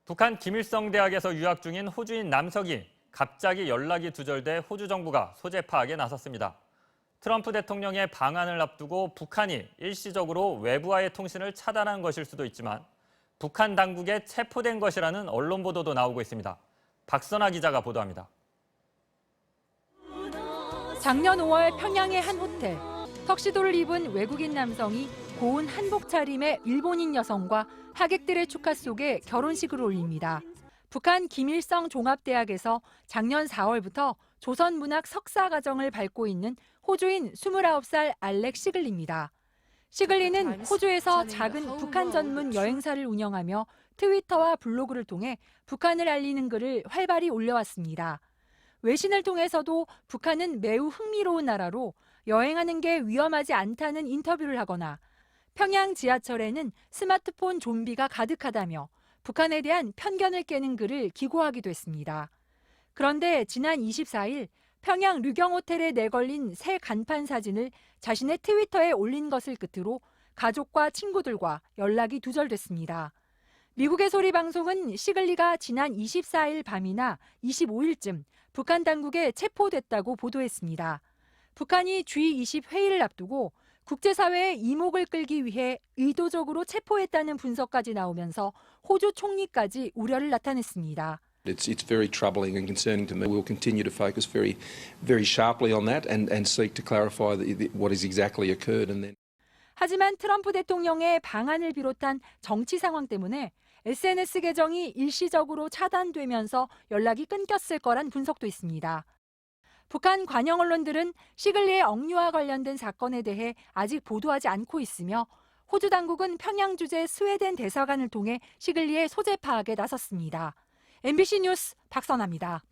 북한 김일성 대학에서 유학 중인 호주인 남석이 갑자기 연락이 두절돼 호주 정부가 소재 파악에 나섰습니다. 트럼프 대통령의 방한을 앞두고 북한이 일시적으로 외부와의 통신을 차단한 것일 수도 있지만 북한 당국에 체포된 것이라는 언론 보도도 나오고 있습니다. 박선아 기자가 보도합니다. 작년 5월 평양의 한 호텔, 턱시도를 입은 외국인 남성이 고운 한복 차림의 일본인 여성과 하객들의 축하 속에 결혼식을 올립니다. 북한 김일성 종합대학에서 작년 4월부터 조선문학 석사 과정을 밟고 있는 호주인 29살 알렉 시글리입니다. 시글리는 호주에서 작은 북한 전문 여행사를 운영하며 트위터와 블로그를 통해 북한을 알리는 글을 활발히 올려왔습니다. 외신을 통해서도 북한은 매우 흥미로운 나라로 여행하는 게 위험하지 않다는 인터뷰를 하거나 평양 지하철에는 스마트폰 좀비가 가득하다며 북한에 대한 편견을 깨는 글을 기고하기도 했습니다. 그런데 지난 24일 평양 류경 호텔에 내걸린 새 간판 사진을 자신의 트위터에 올린 것을 끝으로 가족과 친구들과 연락이 두절됐습니다. 미국의 소리 방송은 시글리가 지난 24일 밤이나 25일쯤 북한 당국에 체포됐다고 보도했습니다. 북한이 G20 회의를 앞두고 국제사회의 이목을 끌기 위해 의도적으로 체포했다는 분석까지 나오면서 호주 총리까지 우려를 나타냈습니다. It's very troubling and concerning to me. We'll continue to focus very sharply on that and seek to clarify what has exactly occurred. 하지만 트럼프 대통령의 방한을 비롯한 정치 상황 때문에 SNS 계정이 일시적으로 차단되면서 연락이 끊겼을 거란 분석도 있습니다. 북한 관영 언론들은 시글리의 억류와 관련된 사건에 대해 아직 보도하지 않고 있으며 호주 당국은 평양 주재 스웨덴 대사관을 통해 시글리의 소재 파악에 나섰습니다. MBC 뉴스 박선아입니다.